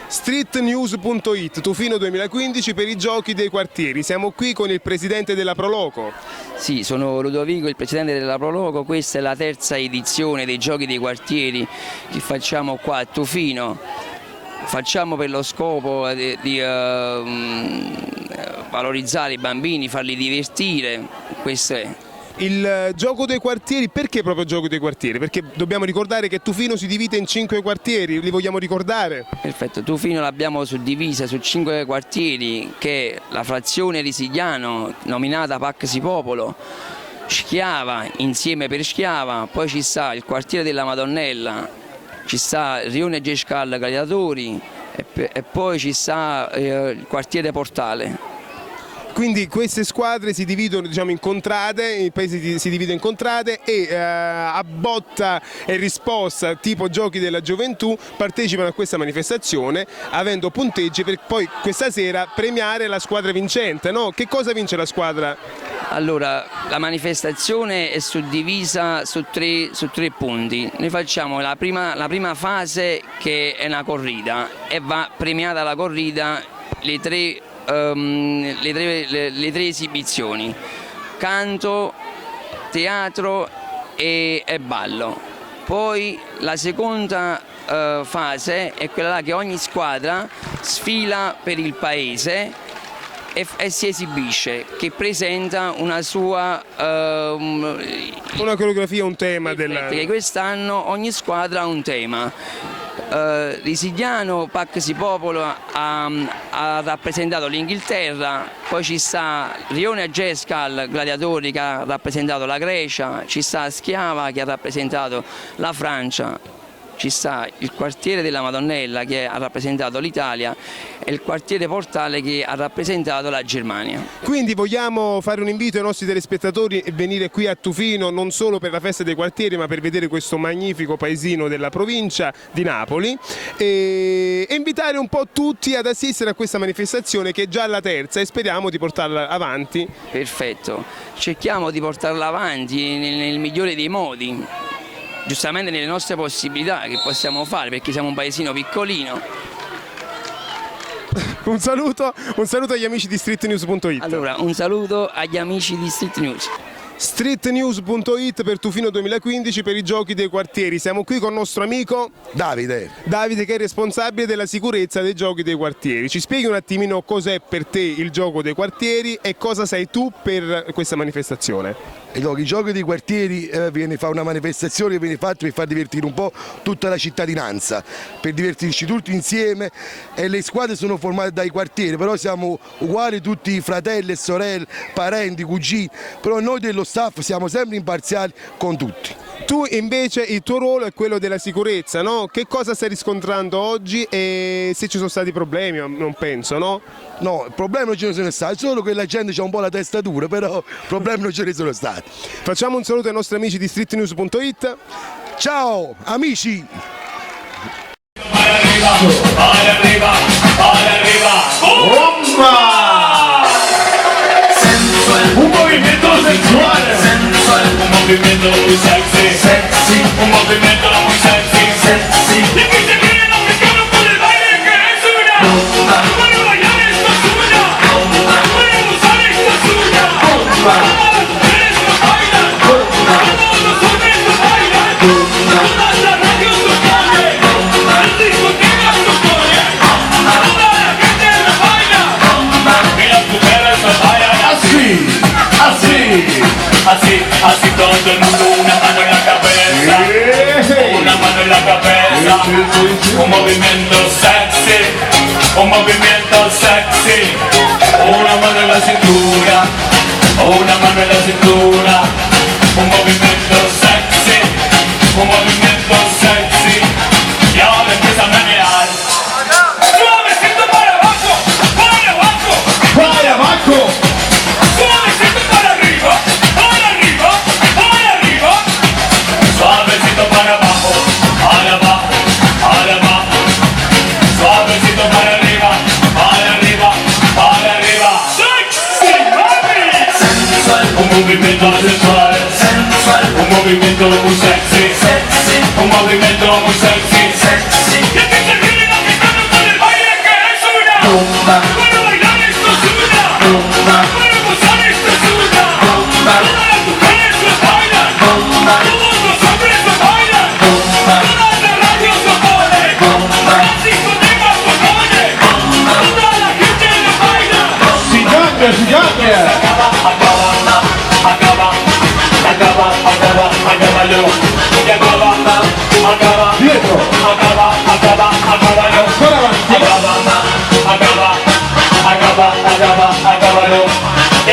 Streetnews.it, Tufino 2015 per i giochi dei quartieri. Siamo qui con il presidente della Proloco.
Sì, sono Ludovico, il presidente della Proloco. Questa è la terza edizione dei giochi dei quartieri che facciamo qua a Tufino. Facciamo per lo scopo di valorizzare i bambini, farli divertire. Questo è.
Il gioco dei quartieri, perché proprio gioco dei quartieri? Perché dobbiamo ricordare che Tufino si divide in 5 quartieri, li vogliamo ricordare?
Perfetto, Tufino l'abbiamo suddivisa su 5 quartieri, che è la frazione Risigliano, nominata Paxi Popolo, Schiava, insieme per Schiava, poi ci sta il quartiere della Madonnella, ci sta Rione Gescal Gladiatori e poi ci sta il quartiere Portale.
Quindi queste squadre si dividono, diciamo, in contrade, il paese si divide in contrade e a botta e risposta tipo giochi della gioventù partecipano a questa manifestazione avendo punteggi per poi questa sera premiare la squadra vincente, no? Che cosa vince la squadra?
Allora, la manifestazione è suddivisa su tre punti. Noi facciamo la prima fase, che è una corrida, e va premiata la corrida le tre esibizioni: canto, teatro e ballo. Poi la seconda fase è quella là che ogni squadra sfila per il paese e si esibisce, che presenta una sua
una coreografia, un tema
perché quest'anno ogni squadra ha un tema. Risigliano, Pax Popolo ha rappresentato l'Inghilterra, poi ci sta Rione Gescal Gladiatori che ha rappresentato la Grecia, ci sta Schiava che ha rappresentato la Francia, ci sta il quartiere della Madonnella che ha rappresentato l'Italia e il quartiere Portale che ha rappresentato la Germania.
Quindi vogliamo fare un invito ai nostri telespettatori e venire qui a Tufino non solo per la festa dei quartieri ma per vedere questo magnifico paesino della provincia di Napoli e invitare un po' tutti ad assistere a questa manifestazione che è già la terza e speriamo di portarla avanti.
Perfetto, cerchiamo di portarla avanti nel migliore dei modi, giustamente nelle nostre possibilità che possiamo fare perché siamo un paesino piccolino.
Un saluto agli amici di streetnews.it.
Allora, un saluto agli amici di Street News.
Streetnews.it per Tufino 2015 per i giochi dei quartieri. Siamo qui con il nostro amico Davide che è responsabile della sicurezza dei giochi dei quartieri. Ci spieghi un attimino cos'è per te il gioco dei quartieri e cosa sei tu per questa manifestazione?
I giochi dei quartieri viene fa una manifestazione che viene fatta per far divertire un po' tutta la cittadinanza, per divertirci tutti insieme e le squadre sono formate dai quartieri, però siamo uguali tutti fratelli e sorelle, parenti, cugini, però noi dello staff siamo sempre imparziali con tutti.
Tu invece il tuo ruolo è quello della sicurezza, no? Che cosa stai riscontrando oggi e se ci sono stati problemi? Non penso, no?
No, problemi non ce ne sono stati, solo che la gente ha un po' la testa dura, però problemi non ce ne sono stati.
Facciamo un saluto ai nostri amici di streetnews.it.
Ciao amici!
Un movimento sensuale, un movimento muy sexy, un movimento muy sexy. Y que se vienen africanos por el baile que es una. Puede bailar esta suya, puede gozar esta suya. Todas las mujeres lo bailan, todos los hombres lo bailan, todas las radios lo ponen, las discotecas lo ponen, toda la gente lo baila y las mujeres lo bailan así. Así todo el mundo, una mano en la cabeza, una mano en la cabeza, un movimiento sexy, una mano en la cintura, una mano en la cintura, un movimiento sexy, y ahora empieza a menear, suavecito para abajo, suavecito para arriba, suavecito para abajo, suavecito para arriba, sexy mami, un movimiento sensual, un movimiento muy sexy, un movimiento muy sexy, y aquí se vienen africanos con el baile que es una, puede bailar esto es una, puede gozar esto es una, todas las mujeres lo bailan, todos los hombres lo bailan, todas las radios lo ponen, las discotecas lo ponen, toda la gente lo baila. Si cambia. Acábalo. Y acaba. Dietro. Acábalo. Ancora avanti. Acábalo. Y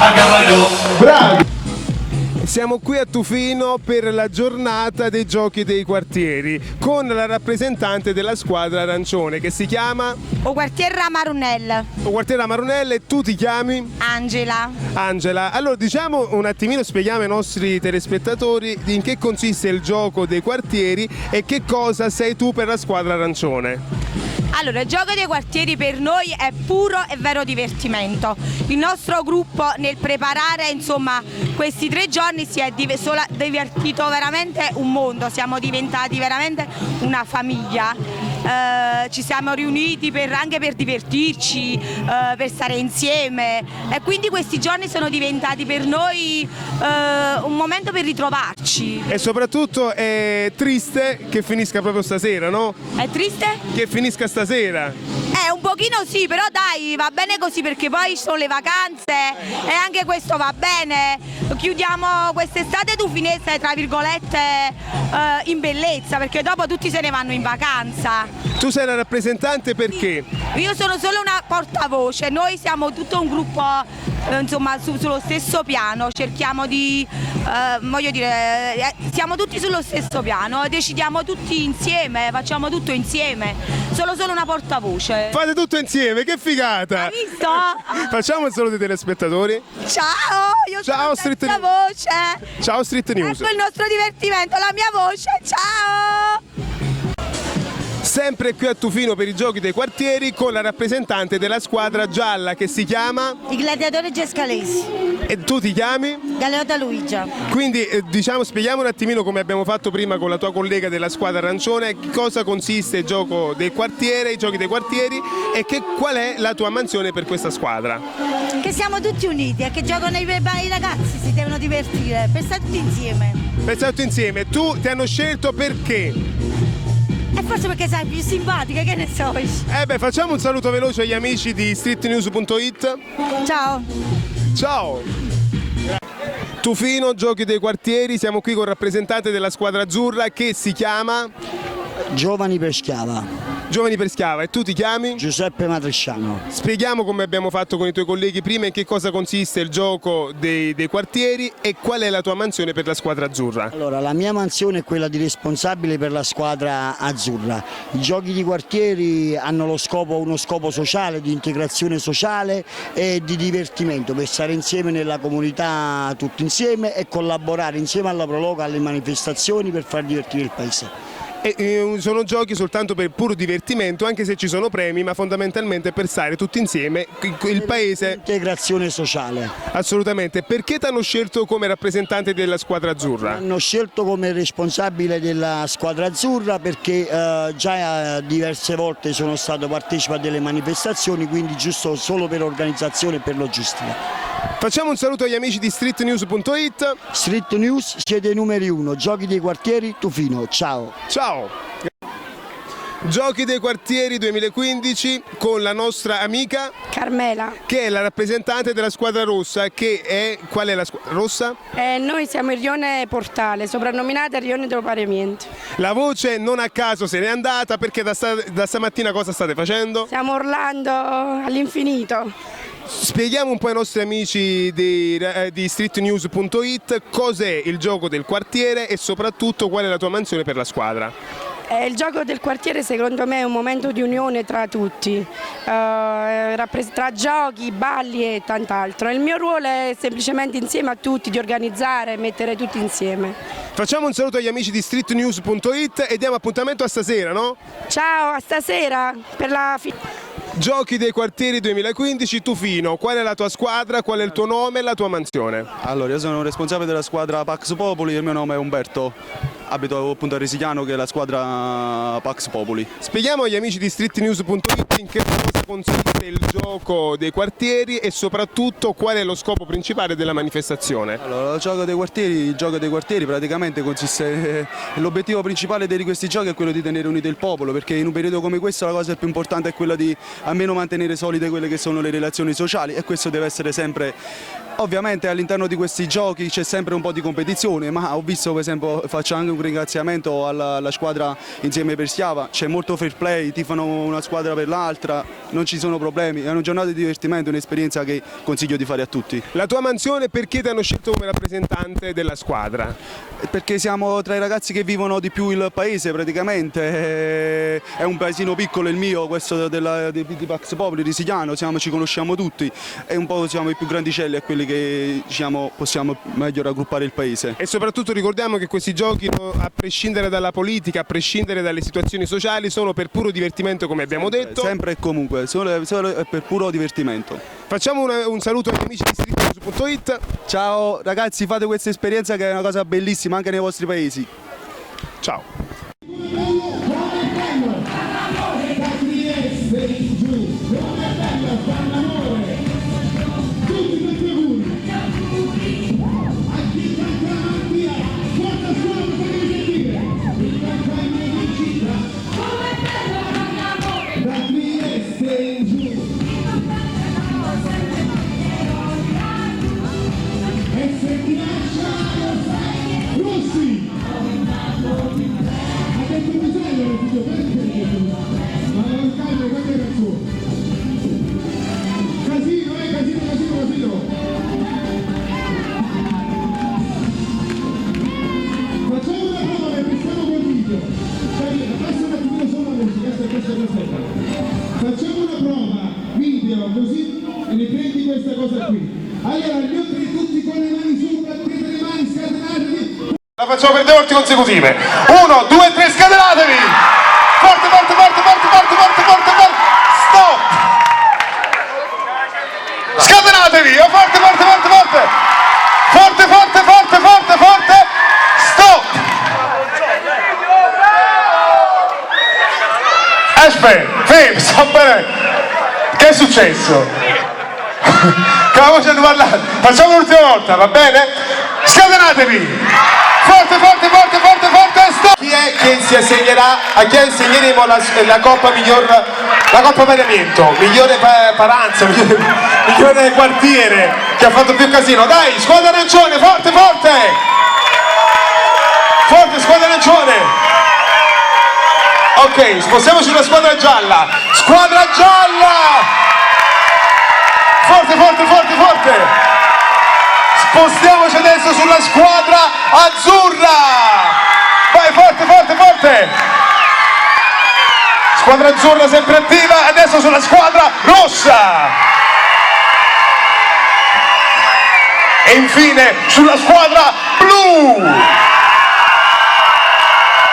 acábalo.
Bravi! Siamo qui a Tufino per la giornata dei giochi dei quartieri con la rappresentante della squadra arancione che si chiama
O quartiere Marunel.
O quartiere Marunel e tu ti chiami?
Angela.
Angela. Allora diciamo un attimino, spieghiamo ai nostri telespettatori in che consiste il gioco dei quartieri e che cosa sei tu per la squadra arancione.
Allora, il gioco dei quartieri per noi è puro e vero divertimento. Il nostro gruppo nel preparare questi 3 giorni si è divertito veramente un mondo, siamo diventati veramente una famiglia
ci siamo riuniti anche per divertirci, per stare insieme, e quindi questi giorni sono diventati per noi un momento per ritrovarci.
E soprattutto è triste che finisca proprio stasera, no?
È triste?
Che finisca stasera.
Un pochino sì, però dai, va bene così, perché poi ci sono le vacanze e anche questo va bene. Chiudiamo quest'estate tufinese, tra virgolette, in bellezza, perché dopo tutti se ne vanno in vacanza.
Tu sei la rappresentante perché?
Io sono solo una portavoce, noi siamo tutto un gruppo, insomma, sullo stesso piano, cerchiamo di, voglio dire, siamo tutti sullo stesso piano, decidiamo tutti insieme, facciamo tutto insieme, sono solo una portavoce.
Fate tutto insieme, che figata!
Hai visto?
Facciamo un saluto ai telespettatori.
Ciao, io
Ciao,
sono la voce.
Ciao Street News.
Ecco il nostro divertimento, la mia voce, ciao!
Sempre qui a Tufino per i giochi dei quartieri con la rappresentante della squadra gialla che si chiama?
I gladiatori gescalesi.
E tu ti chiami?
Galeota Luigia.
Quindi diciamo, spieghiamo un attimino, come abbiamo fatto prima con la tua collega della squadra arancione, cosa consiste il gioco del quartiere, i giochi dei quartieri, e qual è la tua mansione per questa squadra?
Che siamo tutti uniti e che giocano i ragazzi, si devono divertire, per stare tutti insieme.
Per stare tutti insieme. Tu ti hanno scelto perché?
E forse perché sei più simpatica, che ne so.
Facciamo un saluto veloce agli amici di streetnews.it.
Ciao.
Ciao. Tufino, giochi dei quartieri, siamo qui con il rappresentante della squadra azzurra che si chiama?
Giovani per Schiava.
Giovani per Schiava. E tu ti chiami?
Giuseppe Matrisciano.
Spieghiamo, come abbiamo fatto con i tuoi colleghi prima, in che cosa consiste il gioco dei quartieri e qual è la tua mansione per la squadra azzurra.
Allora, la mia mansione è quella di responsabile per la squadra azzurra. I giochi di quartieri hanno uno scopo sociale, di integrazione sociale e di divertimento, per stare insieme nella comunità tutti insieme e collaborare insieme alla Prologa alle manifestazioni per far divertire il paese.
Sono giochi soltanto per puro divertimento, anche se ci sono premi, ma fondamentalmente per stare tutti insieme, il paese.
Integrazione sociale.
Assolutamente. Perché ti hanno scelto come rappresentante della squadra azzurra?
Mi hanno scelto come responsabile della squadra azzurra perché già diverse volte sono stato partecipe a delle manifestazioni, quindi giusto solo per organizzazione e per logistica.
Facciamo un saluto agli amici di streetnews.it.
Street News, siete i numeri 1, giochi dei quartieri Tufino, ciao.
Ciao. Giochi dei quartieri 2015 con la nostra amica
Carmela,
che è la rappresentante della squadra rossa. Qual è la squadra rossa?
Noi siamo il Rione Portale, soprannominata Rione dello Pariamento.
La voce non a caso se n'è andata perché da stamattina cosa state facendo?
Stiamo urlando all'infinito.
Spieghiamo un po' ai nostri amici di streetnews.it cos'è il gioco del quartiere e soprattutto qual è la tua mansione per la squadra.
Il gioco del quartiere secondo me è un momento di unione tra tutti, tra giochi, balli e tant'altro. Il mio ruolo è semplicemente insieme a tutti, di organizzare e mettere tutti insieme.
Facciamo un saluto agli amici di streetnews.it e diamo appuntamento a stasera, no?
Ciao, a stasera per la
Giochi dei quartieri 2015 Tufino, qual è la tua squadra, qual è il tuo nome e la tua mansione?
Allora, io sono responsabile della squadra Pax Populi, il mio nome è Umberto, abito appunto a Resigliano, che è la squadra Pax Populi.
Spieghiamo agli amici di streetnews.it in che cosa consiste il gioco dei quartieri e soprattutto qual è lo scopo principale della manifestazione.
Allora, il gioco dei quartieri praticamente consiste, l'obiettivo principale di questi giochi è quello di tenere unito il popolo, perché in un periodo come questo la cosa più importante è quella di almeno mantenere solide quelle che sono le relazioni sociali, e questo deve essere sempre. Ovviamente all'interno di questi giochi c'è sempre un po' di competizione, ma ho visto, per esempio, faccio anche un ringraziamento alla squadra Insieme per Schiava, c'è molto fair play, tifano una squadra per l'altra, non ci sono problemi, è una giornata di divertimento, un'esperienza che consiglio di fare a tutti.
La tua mansione, perché ti hanno scelto come rappresentante della squadra?
Perché siamo tra i ragazzi che vivono di più il paese praticamente, è un paesino piccolo il mio, questo di Pax Populi, Risigliano, ci conosciamo tutti e un po' siamo i più grandicelli a quelli che possiamo meglio raggruppare il paese.
E soprattutto ricordiamo che questi giochi, a prescindere dalla politica, a prescindere dalle situazioni sociali, sono per puro divertimento, come abbiamo detto.
Sempre e comunque, solo per puro divertimento.
Facciamo un saluto agli amici di streetnews.it.
Ciao ragazzi, fate questa esperienza che è una cosa bellissima anche nei vostri paesi.
Ciao.
Facciamo una prova video così riprendi questa cosa qui. Allora, gli altri tutti con le mani su, battete le mani, scatenatevi.
La facciamo per 2 volte consecutive. 1, 2, 3, scatenatevi! Forte, forte, forte, forte, forte, forte, forte, forte! Stop! Scatenatevi! Forte, forte, forte, forte! Forte, forte, forte, forte, forte! Stop! Aspetta, sto bene! Che è successo? Stavo facendo parlare! Facciamo l'ultima volta, va bene? Scatenatevi! Forte, forte, forte, forte, forte, stop! Chi è che si assegnerà, a chi assegneremo la coppa miglior, la coppa paramento, migliore paranza, migliore quartiere, che ha fatto più casino? Dai, squadra arancione, forte, forte! Forte, squadra arancione! Ok, spostiamoci sulla squadra gialla! Squadra gialla! Forte, forte, forte, forte! Spostiamoci adesso sulla squadra azzurra! Vai, forte, forte, forte! Squadra azzurra sempre attiva, adesso sulla squadra rossa! E infine sulla squadra blu!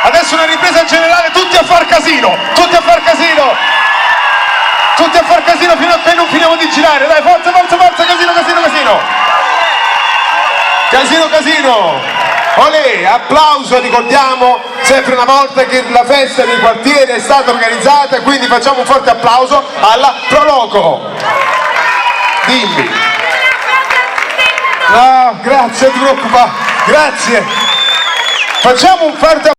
Adesso una ripresa generale, tutti a far casino! Tutti a far casino! Tutti a far casino fino a che non finiamo di girare! Dai, forza, forza, forza, casino, casino, casino! Casino, casino! Olè, applauso, ricordiamo sempre una volta che la festa dei quartieri è stata organizzata, quindi facciamo un forte applauso alla Proloco. Dimmi. No, grazie, non ti preoccupare, grazie. Facciamo un forte applauso.